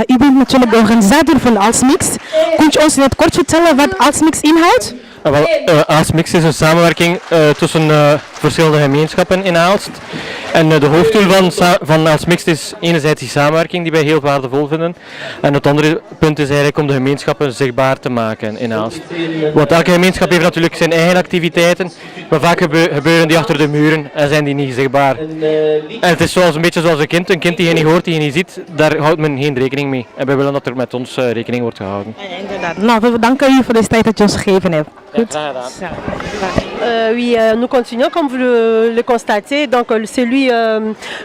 U bent natuurlijk de organisator van de Alsmix. Kunt u ons in het kort vertellen wat Alsmix inhoudt? Aalst-Mix is een samenwerking tussen verschillende gemeenschappen in Aalst. En de hoofddoel van Aalst-Mix is enerzijds die samenwerking die wij heel waardevol vinden. En het andere punt is eigenlijk om de gemeenschappen zichtbaar te maken in Aalst. Want elke gemeenschap heeft natuurlijk zijn eigen activiteiten, maar vaak gebeuren die achter de muren en zijn die niet zichtbaar. En het is een beetje zoals een kind die je niet hoort, die je niet ziet, daar houdt men geen rekening mee. En wij willen dat er met ons rekening wordt gehouden. Ja, inderdaad. Nou, we bedanken u voor de tijd dat je ons gegeven hebt. Goed. Oui, nous continuons comme vous le constatez. Donc c'est lui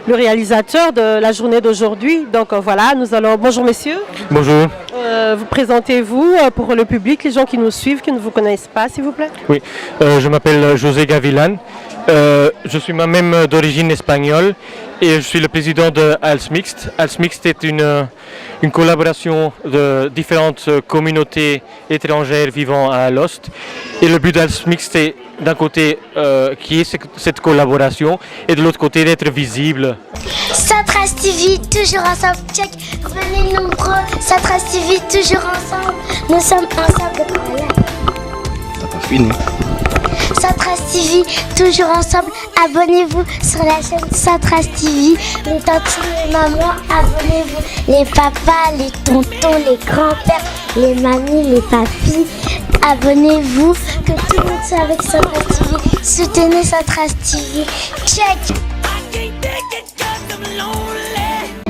le réalisateur de la journée d'aujourd'hui. Donc voilà, nous allons. Bonjour messieurs. Bonjour. Vous présentez-vous pour le public, les gens qui nous suivent, qui ne vous connaissent pas, s'il vous plaît. Oui, je m'appelle José Gavilan. Je suis moi-même d'origine espagnole et je suis le président de Alsmixte. Alsmixte est une collaboration de différentes communautés étrangères vivant à Alost. Et le but d'Alsmixte est d'un côté qui est cette collaboration et de l'autre côté d'être visible. Satras TV, toujours ensemble, check, venez nombreux, Satras TV, toujours ensemble, nous sommes ensemble. T'as pas fini. Satras TV, toujours ensemble, abonnez-vous sur la chaîne Satras TV, les tantes, les mamans, abonnez-vous, les papas, les tontons, les grands-pères, les mamies, les papis, abonnez-vous, que tout le monde soit avec Satras TV, soutenez Satras TV, check.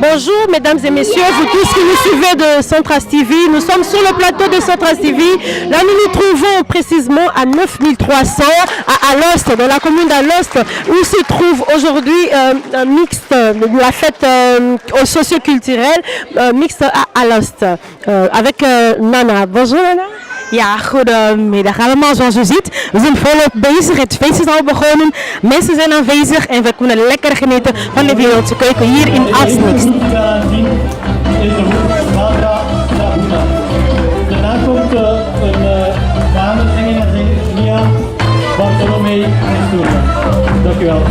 Bonjour mesdames et messieurs, vous tous qui nous suivez de Centras TV, nous sommes sur le plateau de Centras TV. Là nous nous trouvons précisément à 9300 à Alost, dans la commune d'Alost, où se trouve aujourd'hui un mixte, la fête socio-culturelle mixte à Alost, avec Nana. Bonjour Nana. Ja, goedemiddag allemaal. Zoals u ziet, we zijn volop bezig. Het feest is al begonnen. Mensen zijn aanwezig en we kunnen lekker genieten van de wereldse keuken hier in Alsmix. Daarna komt een dame zingen en zingen Mia Bartolomei Nestura. Dank u wel.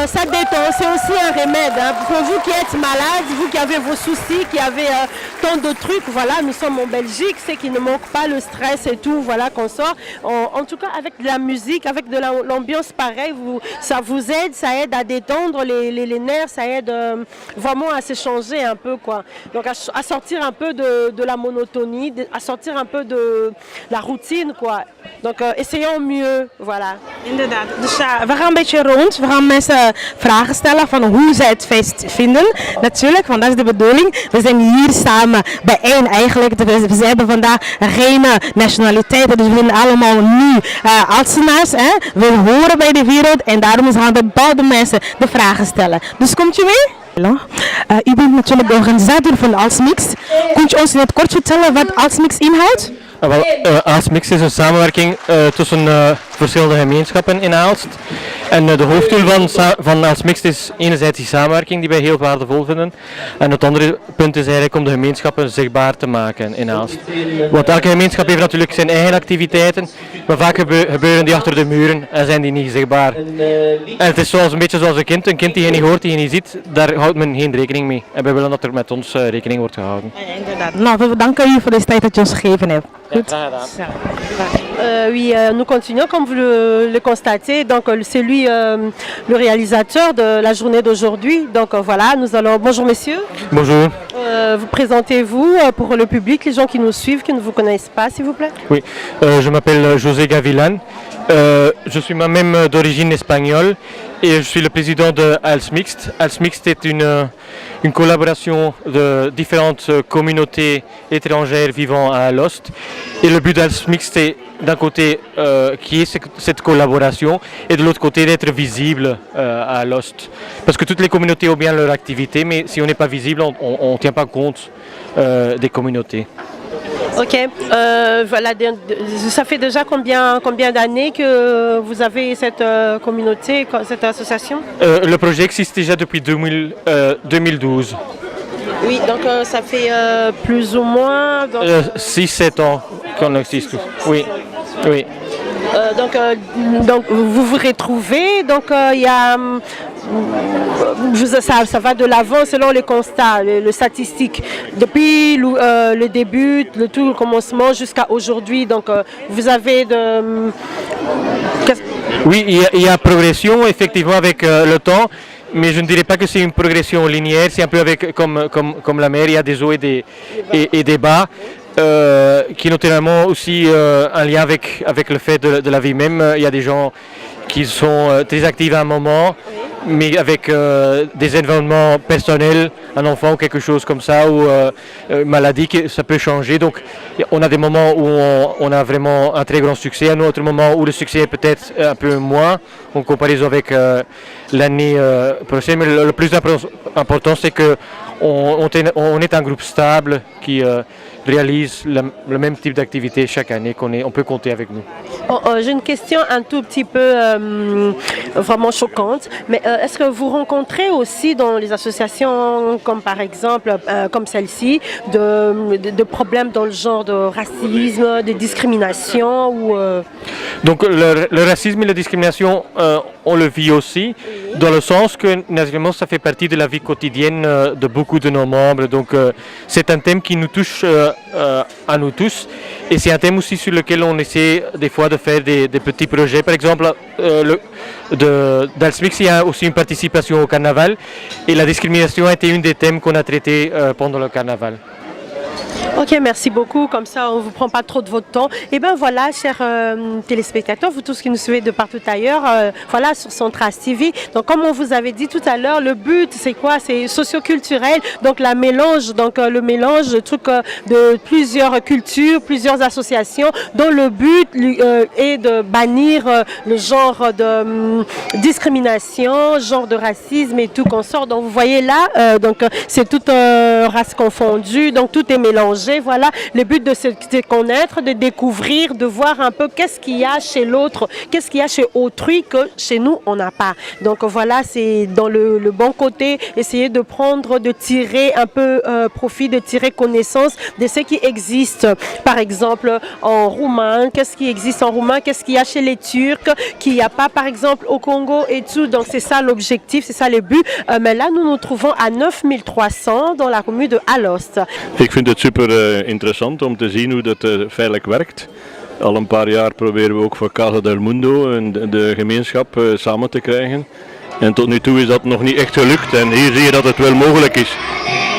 ça détend, c'est aussi un remède. Hein. Pour vous qui êtes malade, vous qui avez vos soucis, qui avez tant de trucs, voilà, nous sommes en Belgique, c'est qu'il ne manque pas le stress et tout, voilà, qu'on sort. En tout cas, avec de la musique, avec de l'ambiance pareille, ça vous aide, ça aide à détendre les nerfs, ça aide vraiment à s'échanger un peu, quoi. Donc à sortir un peu de la monotonie, à sortir un peu de la routine, quoi. Donc essayons mieux, voilà. Inderdaad. Dus ja, we gaan een beetje rond. We gaan mensen vragen stellen van hoe zij het feest vinden. Natuurlijk, want dat is de bedoeling. We zijn hier samen bijeen eigenlijk. We hebben vandaag geen nationaliteiten, dus we zijn allemaal nu Altenaars. We horen bij de wereld en daarom gaan bepaalde mensen de vragen stellen. Dus komt u mee? U bent natuurlijk de organisator van Alsmix. Kunt u ons in het kort vertellen wat Alsmix inhoudt? Aalst-Mix is een samenwerking tussen verschillende gemeenschappen in Aalst. En de hoofddoel van Aalst-Mix is enerzijds die samenwerking die wij heel waardevol vinden. En het andere punt is eigenlijk om de gemeenschappen zichtbaar te maken in Aalst. Want elke gemeenschap heeft natuurlijk zijn eigen activiteiten, maar vaak gebeuren die achter de muren en zijn die niet zichtbaar. En het is een beetje zoals een kind die je niet hoort, die je niet ziet, daar houdt men geen rekening mee. En wij willen dat er met ons rekening wordt gehouden. Ja, inderdaad. Nou, we bedanken u voor deze tijd dat je ons gegeven hebt. Oui, nous continuons comme vous le constatez. Donc c'est lui le réalisateur de la journée d'aujourd'hui. Donc voilà, nous allons. Bonjour messieurs. Bonjour. Vous présentez-vous pour le public, les gens qui nous suivent, qui ne vous connaissent pas, s'il vous plaît. Oui, je m'appelle José Gavilan. Je suis moi-même d'origine espagnole et je suis le président de Aalst-Mix. Aalst-Mix est une collaboration de différentes communautés étrangères vivant à Alost. Et le but d'Aalst-Mix, c'est d'un côté qui est cette collaboration et de l'autre côté d'être visible à Alost. Parce que toutes les communautés ont bien leur activité, mais si on n'est pas visible, on ne tient pas compte des communautés. Ok, voilà, ça fait déjà combien d'années que vous avez cette communauté, cette association? Le projet existe déjà depuis 2012. Oui, donc ça fait plus ou moins... 6-7 ans qu'on existe. Oui, oui. Donc vous vous retrouvez, donc il y a... Ça va de l'avant selon les constats, les statistiques. Depuis le début, tout le commencement jusqu'à aujourd'hui, donc vous avez de... Oui, il y a progression effectivement avec le temps, mais je ne dirais pas que c'est une progression linéaire, c'est un peu comme la mer, il y a des hauts et des bas. Qui est notamment aussi un lien avec le fait de la vie même. Il y a des gens qui sont très actifs à un moment, mais avec des événements personnels, un enfant ou quelque chose comme ça, ou une maladie, ça peut changer. Donc on a des moments où on a vraiment un très grand succès, un autre moment où le succès est peut-être un peu moins en comparaison avec l'année prochaine. Mais le plus important, c'est qu'on est un groupe stable qui réalise le même type d'activité chaque année, on peut compter avec nous. J'ai une question un tout petit peu vraiment choquante, mais est-ce que vous rencontrez aussi dans les associations, comme par exemple comme celle-ci, de problèmes dans le genre de racisme, de discrimination ou Donc le racisme et la discrimination, on le vit aussi, dans le sens que naturellement ça fait partie de la vie quotidienne de beaucoup de nos membres. Donc c'est un thème qui nous touche à nous tous, et c'est un thème aussi sur lequel on essaie des fois de faire des petits projets. Par exemple, d'Aalst-Mix, il y a aussi une participation au carnaval, et la discrimination a été une des thèmes qu'on a traités pendant le carnaval. Ok, merci beaucoup. Comme ça, on ne vous prend pas trop de votre temps. Et bien voilà, chers téléspectateurs, vous tous qui nous suivez de partout ailleurs, voilà, sur Centras TV. Donc, comme on vous avait dit tout à l'heure, le but, c'est quoi? C'est socioculturel. Donc, le mélange de trucs de plusieurs cultures, plusieurs associations, dont le but est de bannir le genre de discrimination, genre de racisme et tout qu'on sort. Donc, vous voyez là, donc c'est toute race confondue. Donc, tout est mélangé. d'échanger, voilà. Le but de se connaître, de découvrir, de voir un peu qu'est-ce qu'il y a chez l'autre, qu'est-ce qu'il y a chez autrui que chez nous, on n'a pas. Donc voilà, c'est dans le bon côté, essayer de prendre, de tirer un peu profit, de tirer connaissance de ce qui existe. Par exemple, en roumain, qu'est-ce qui existe en roumain, qu'est-ce qu'il y a chez les Turcs, qu'il n'y a pas par exemple au Congo et tout. Donc c'est ça l'objectif, c'est ça le but. Mais là, nous nous trouvons à 9300 dans la commune de Alost. Ik vind het super interessant om te zien hoe dat feitelijk werkt. Al een paar jaar proberen we ook voor Casa del Mundo en de gemeenschap samen te krijgen. En tot nu toe is dat nog niet echt gelukt en hier zie je dat het wel mogelijk is.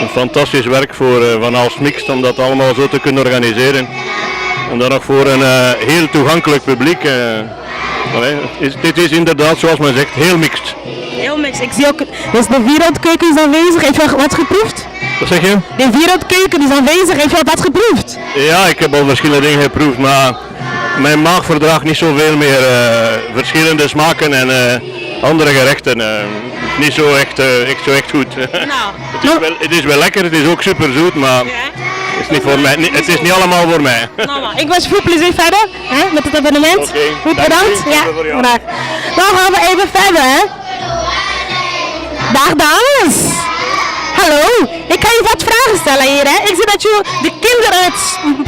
Een fantastisch werk van Aalst Mixed om dat allemaal zo te kunnen organiseren. En dan nog voor een heel toegankelijk publiek. Dit is inderdaad, zoals men zegt, heel mixed. Heel mix. Ik zie ook, dus de wereldkeuken is aanwezig. Heeft u wat geproefd? Wat zeg je? De wereldkeuken is aanwezig. Heeft u wat geproefd? Ja, ik heb al verschillende dingen geproefd, maar mijn maag verdraagt niet zoveel meer verschillende smaken en andere gerechten. Niet zo echt goed. Nou. Het is wel lekker, het is ook super zoet, maar het is niet voor mij. Het is niet allemaal voor mij. Nou, maar ik wens veel plezier verder hè, met het abonnement. Oké, Goed dank bedankt. u. Ja, Voor jou. graag. Dan gaan we even verder. Hè. Dag dames. Hallo, ik ga je wat vragen stellen hier. Hè. Ik zie dat je de kinderen het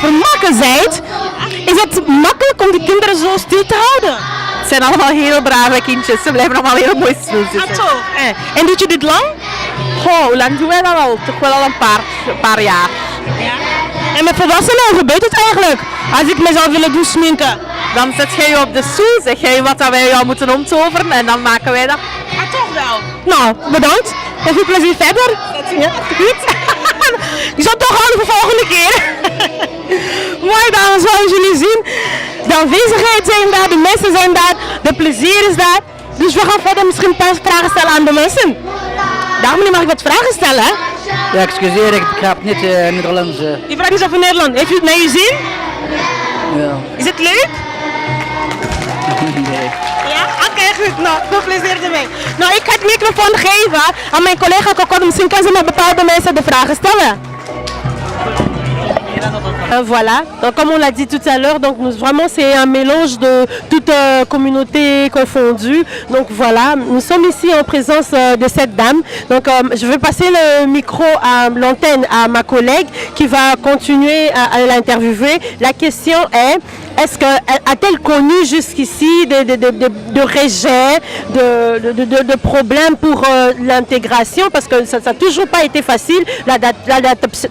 vermaken zijt. Is het makkelijk om de kinderen zo stil te houden? Het zijn allemaal heel brave kindjes. Ze blijven allemaal heel mooi stil zitten. Ah, zo. En doet je dit lang? Goh, hoe lang doen wij dat al? Toch wel al een paar jaar. En met volwassenen, hoe gebeurt het eigenlijk? Als ik me zou willen doen sminken. Dan zet jij je op de stoel, zeg jij wat dat wij jou moeten omtoveren en dan maken wij dat. Ah, toch wel? Nou, bedankt. En veel plezier verder. Ja, goed. Je zal toch houden voor de volgende keer. Mooi dames, zoals jullie zien. De aanwezigheid zijn daar, de mensen zijn daar, de plezier is daar. Dus we gaan verder misschien een paar vragen stellen aan de mensen. Dag meneer, mag ik wat vragen stellen? Hè? Ja, excuseer, ik begrijp niet Nederlands. Je vraagt eens over Nederland. Heeft u het naar je zin? Ja. Is het leuk? Nee. Ja? Oké, goed. Nou, veel plezier ermee. Nou, ik ga het microfoon geven aan mijn collega Kokon. Misschien kan ze met bepaalde mensen de vragen stellen. Voilà, donc, comme on l'a dit tout à l'heure, donc vraiment c'est un mélange de toute communauté confondue. Donc voilà, nous sommes ici en présence de cette dame. Donc je vais passer le micro à l'antenne à ma collègue qui va continuer à l'interviewer. La question est, a-t-elle connu jusqu'ici de rejets, de problèmes pour l'intégration, parce que ça n'a toujours pas été facile,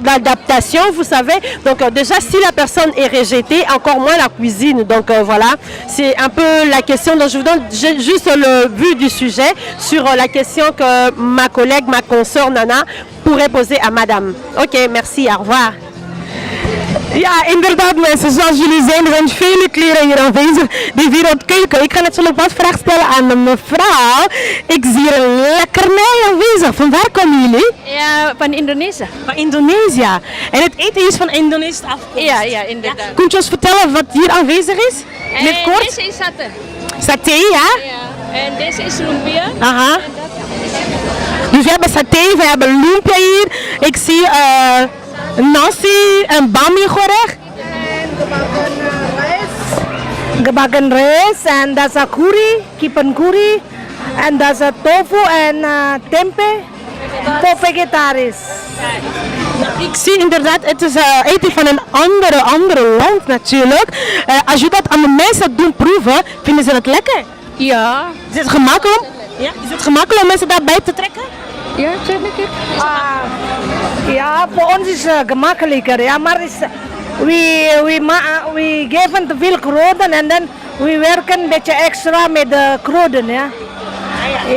l'adaptation, vous savez. Donc déjà, si la personne est rejetée, encore moins la cuisine. Donc voilà, c'est un peu la question. Donc je vous donne juste le but du sujet sur la question que ma collègue, ma consoeur Nana pourrait poser à madame. Ok, merci, au revoir. Ja, inderdaad mensen, zoals jullie zijn, er zijn vele kleren hier aanwezig. De wereldkeuken. Ik ga natuurlijk wat vragen stellen aan de mevrouw. Ik zie hier een lekkernij aanwezig. Van waar komen jullie? Ja, van Indonesië. Van Indonesië. En het eten is van Indonesisch afkomst. Ja, inderdaad. Ja. Kunt je ons vertellen wat hier aanwezig is? In het kort? Deze is saté. Saté, ja? Ja. En deze is lumpia. Aha. Dus we hebben saté, we hebben lumpia hier. Ik zie nasi en bami gerecht. Gebakken rijst en dat is curry, kippencurry en dat is tofu en tempeh voor vegetarisch. Ik zie inderdaad, het is eten van een andere land natuurlijk. Als je dat aan de mensen doet proeven, vinden ze het lekker? Ja. Is het gemakkelijk? Ja? Is het gemakkelijk om mensen daarbij te trekken? Ja, zeker. Ja, voor ons is het gemakkelijker. Ja, maar we geven te veel kruiden en dan we werken een beetje extra met de kruiden. Ja.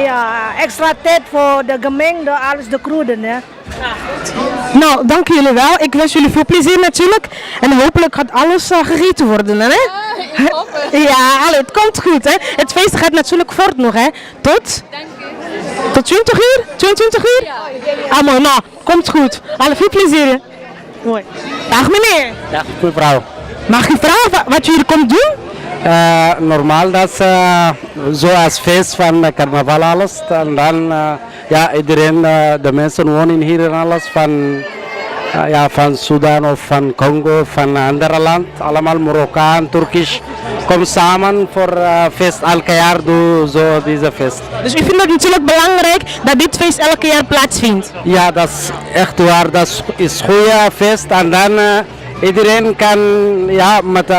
Ja, extra tijd voor de gemengde, alles de kruiden. Ja. Nou, dank jullie wel. Ik wens jullie veel plezier natuurlijk. En hopelijk gaat alles gegeten worden, hè? Ja, het komt goed, hè? Het feest gaat natuurlijk voort nog, hè? Tot 20 uur? 22 uur? Ja. Ah, mooi. Nou, komt goed. Alle veel plezier, hè? Mooi. Dag meneer. Dag mevrouw. Mag ik vragen wat jullie komt doen? Normaal dat is zoals feest van carnaval alles. En dan ja, iedereen, de mensen wonen hier en alles van ja, van Sudan of van Congo, van andere land. Allemaal Marokkaan, Turkisch. Kom samen voor feest elke jaar doen zo deze feest. Dus u vindt het natuurlijk belangrijk dat dit feest elke jaar plaatsvindt? Ja, dat is echt waar. Dat is een goede feest en dan iedereen kan ja, met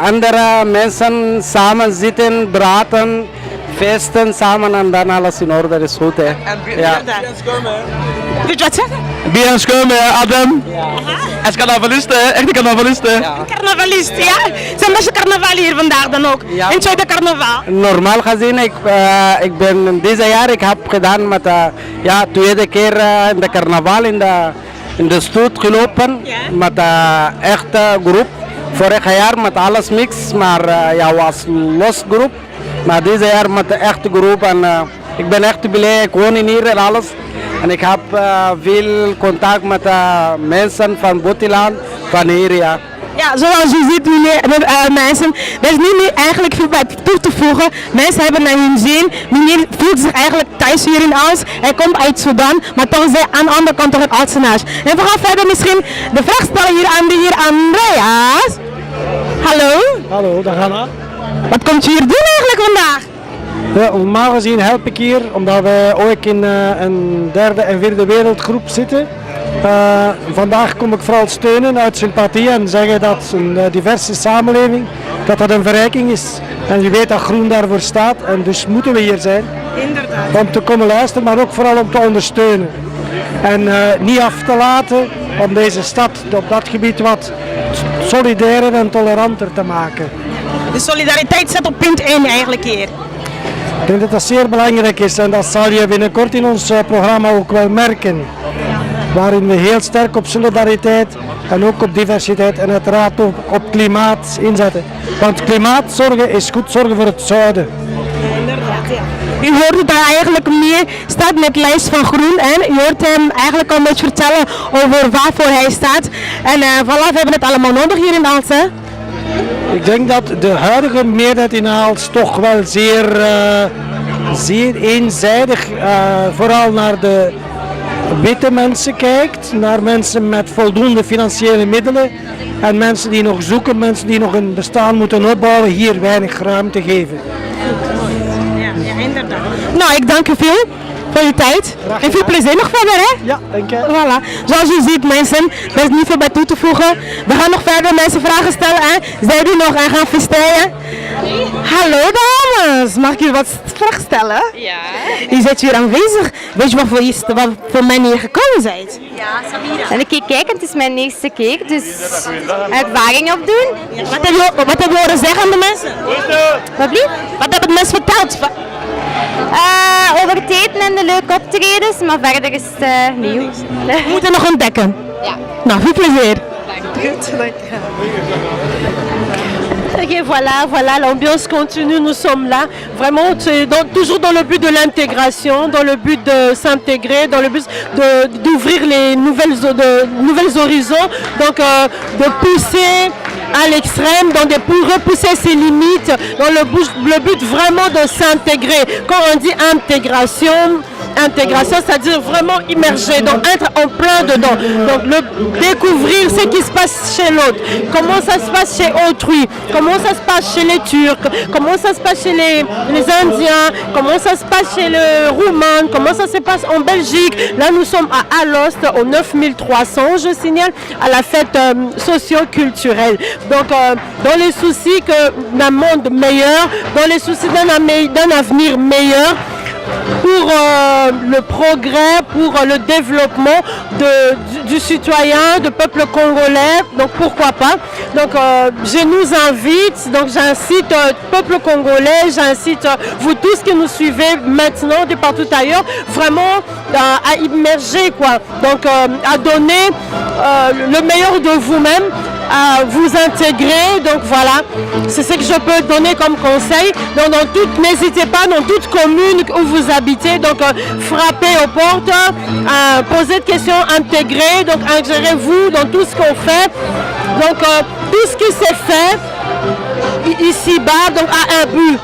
andere mensen samen zitten, praten, feesten samen en dan alles in orde is goed. Hè. Ja. Weet je wat zeggen? Bien schomen, Adam. Hij is carnavalisten, echte carnavalisten. Carnavalist, ja? Zijn mensen carnaval hier vandaag dan ook? Ja. Enjoy de carnaval? Normaal gezien, ik ben deze jaar, ik heb gedaan met ja, tweede keer in de carnaval in de stoet gelopen. Ja. Met echte groep. Vorig jaar met alles mix, maar ja, was los groep. Maar deze jaar met de echte groep en ik ben echt blij, ik woon hier en alles. En ik heb veel contact met mensen van buitenland, van hier, ja. Ja, zoals u ziet, mensen, er is niet eigenlijk veel bij toe te voegen. Mensen hebben naar hun zin. Meneer voelt zich eigenlijk thuis hier in Aalst. Hij komt uit Sudan, maar toch is hij aan de andere kant toch het Aalstenaars. En we gaan verder misschien de vraag stellen hier aan de heer Andreas. Hallo? Hallo, dag Hanna. Wat komt u hier doen eigenlijk vandaag? Ja, normaal gezien help ik hier omdat wij ook in een derde en vierde wereldgroep zitten. Vandaag kom ik vooral steunen uit sympathie en zeggen dat een diverse samenleving dat een verrijking is. En je weet dat groen daarvoor staat en dus moeten we hier zijn. Inderdaad. Om te komen luisteren, maar ook vooral om te ondersteunen. En niet af te laten om deze stad op dat gebied wat solidairer en toleranter te maken. De solidariteit staat op punt 1 eigenlijk hier. Ik denk dat dat zeer belangrijk is en dat zal je binnenkort in ons programma ook wel merken. Waarin we heel sterk op solidariteit en ook op diversiteit en uiteraard ook op klimaat inzetten. Want klimaatzorgen is goed zorgen voor het zuiden. U hoort het daar eigenlijk meer, staat met lijst van groen en u hoort hem eigenlijk al een beetje vertellen over waarvoor hij staat. En voilà, we hebben het allemaal nodig hier in Aalst, hè? Ik denk dat de huidige meerderheid in Aalst toch wel zeer eenzijdig vooral naar de witte mensen kijkt, naar mensen met voldoende financiële middelen en mensen die nog zoeken, mensen die nog een bestaan moeten opbouwen, hier weinig ruimte geven. Ja, inderdaad. Nou, ik dank u veel voor uw tijd en veel plezier nog verder, hè? Ja, dank je. Voilà. Zoals u ziet, mensen, er is niet veel bij toe te voegen. We gaan nog verder mensen vragen stellen, hè? Zijn u nog aan gaan feesteren? Hallo dames, mag ik u wat vragen stellen? Ja. U bent hier aanwezig. Weet je wat voor mij hier gekomen bent? Ja, Samira. En ik kijk, het is mijn eerste keer, dus ervaring opdoen. Wat heb je horen zeggen aan de mensen? Wat blieft? Wat hebben de mensen verteld? Over het eten en de leuke optredens, maar verder is het nieuw. We moeten nog ontdekken. Ja. Nou, veel plezier. Goed, dank je. Et voilà, l'ambiance continue, nous sommes là. Vraiment, toujours dans le but de l'intégration, dans le but de s'intégrer, dans le but d'ouvrir les nouvelles horizons, donc de pousser à l'extrême, pour repousser ses limites, dans le but vraiment de s'intégrer. Quand on dit intégration, c'est-à-dire vraiment immerger, donc être en plein dedans, donc découvrir ce qui se passe chez l'autre, comment ça se passe chez autrui, comment ça se passe chez les Turcs, comment ça se passe chez les Indiens, comment ça se passe chez les Roumains, comment ça se passe en Belgique. Là nous sommes à Alost, au 9300, je signale, à la fête socio-culturelle. Donc dans les soucis d'un monde meilleur, dans les soucis d'un avenir meilleur, pour le progrès, pour le développement du citoyen, du peuple congolais, donc pourquoi pas. Donc je nous invite, donc j'incite le peuple congolais, j'incite vous tous qui nous suivez maintenant de partout ailleurs, vraiment à immerger quoi, donc à donner le meilleur de vous-même, à vous intégrer, donc voilà, c'est ce que je peux donner comme conseil. Donc n'hésitez pas, dans toute commune où vous habitez, donc frappez aux portes, posez des questions, intégrez, donc ingérez-vous dans tout ce qu'on fait. Donc tout ce qui s'est fait ici-bas, donc a un but,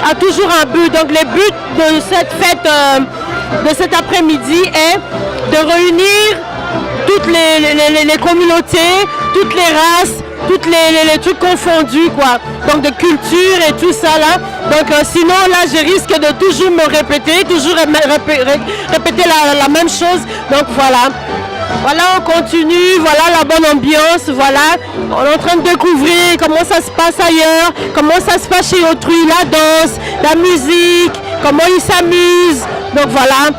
a toujours un but. Donc le but de cette fête, de cet après-midi est de réunir toutes les communautés, toutes les races, toutes les trucs confondus quoi. Donc de culture et tout ça là. Donc sinon là je risque de toujours me répéter, toujours répéter la même chose. Donc voilà. Voilà, on continue, voilà la bonne ambiance, voilà. On est en train de découvrir comment ça se passe ailleurs, comment ça se passe chez autrui, la danse, la musique, comment ils s'amusent. Donc voilà.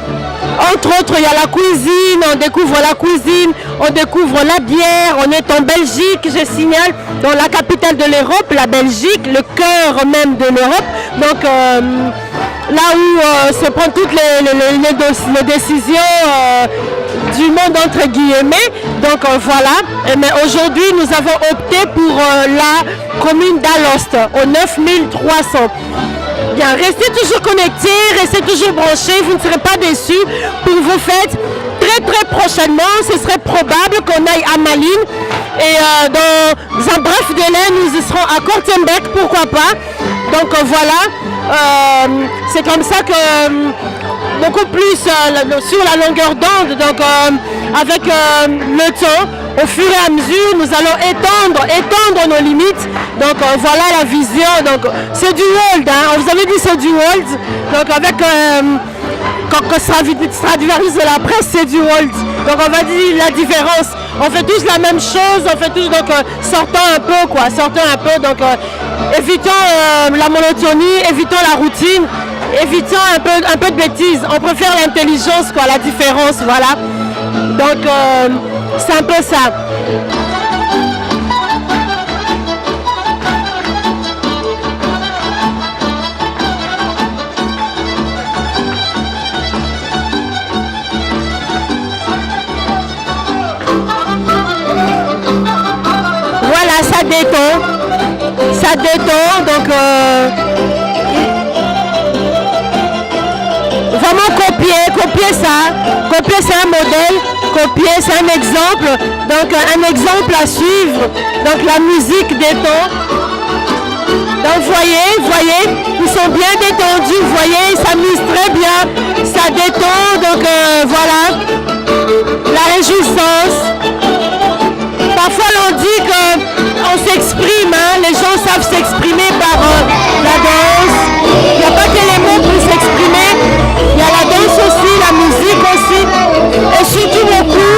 Entre autres, il y a la cuisine, on découvre la cuisine, on découvre la bière, on est en Belgique, je signale, dans la capitale de l'Europe, la Belgique, le cœur même de l'Europe. Donc là où se prennent toutes les décisions du monde entre guillemets. Donc voilà, mais aujourd'hui nous avons opté pour la commune d'Alost, au 9300. Bien, restez toujours connectés, restez toujours branchés, vous ne serez pas déçus pour vos fêtes. Très prochainement, ce serait probable qu'on aille à Malines et dans un bref délai, nous y serons à Kortenberg, pourquoi pas. Donc voilà, c'est comme ça que beaucoup plus sur la longueur d'onde, donc avec le temps, au fur et à mesure, nous allons étendre nos limites. Donc voilà la vision. Donc c'est du world, hein. Vous avez dit c'est du world. Donc avec quand ça sera du service de la presse, c'est du world. Donc on va dire la différence. On fait tous la même chose, on fait tous donc sortons un peu quoi, donc évitons la monotonie, évitons la routine, évitons un peu de bêtises. On préfère l'intelligence quoi, la différence, voilà. Donc c'est un peu ça. Ça détend, donc vraiment copier c'est un modèle, copier c'est un exemple, donc un exemple à suivre, donc la musique détend. Donc voyez, ils sont bien détendus, vous voyez, ils s'amusent très bien, ça détend, donc voilà, la réjouissance. Parfois on dit qu'on s'exprime, hein, les gens savent s'exprimer par la danse. Il n'y a pas que les mots pour s'exprimer, il y a la danse aussi, la musique aussi. Et surtout beaucoup,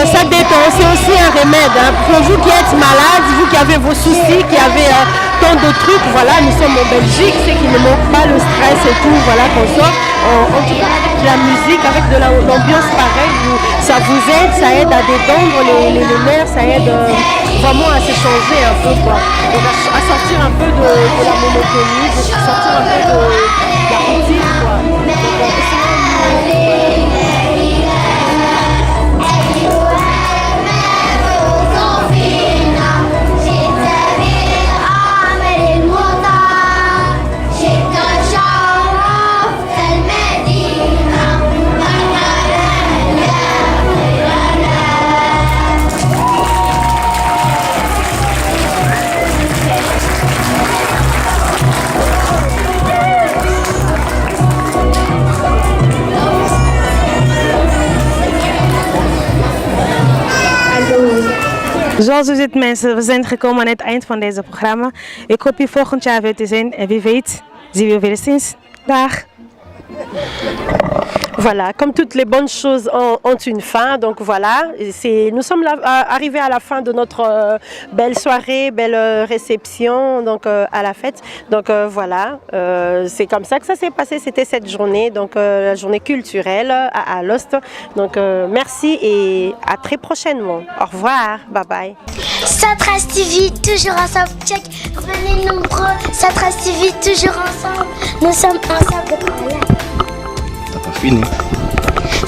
ça détend, c'est aussi un remède. Hein. Pour vous qui êtes malades, vous qui avez vos soucis, qui avez tant de trucs, voilà, nous sommes en Belgique, c'est qu'il ne manque pas le stress et tout, voilà, qu'on sort. En tout cas avec de la musique, avec de l'ambiance pareille, ça vous aide, ça aide à détendre les nerfs, ça aide vraiment à s'échanger un peu quoi. Donc à sortir un peu de la monotonie, à sortir un peu de la routine quoi. Zoals u ziet mensen, we zijn gekomen aan het eind van deze programma. Ik hoop hier volgend jaar weer te zijn en wie weet, zien we weer sinds. Dag! Voilà, comme toutes les bonnes choses ont une fin, donc voilà, nous sommes là, arrivés à la fin de notre belle soirée, belle réception, donc à la fête. Donc voilà, c'est comme ça que ça s'est passé, c'était cette journée, donc la journée culturelle à Alost. Donc merci et à très prochainement. Au revoir, bye bye. Satras TV, toujours ensemble, check, venez nombreux. Satras TV, toujours ensemble, nous sommes ensemble. Fini.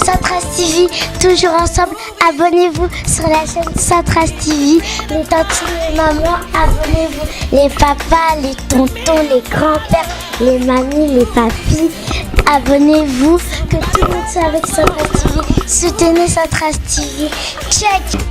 Satras TV, toujours ensemble, abonnez-vous sur la chaîne Satras TV. Les tantes, les mamans, abonnez-vous. Les papas, les tontons, les grands-pères, les mamies, les papis, abonnez-vous. Que tout le monde soit avec Satras TV. Soutenez Satras TV. Check.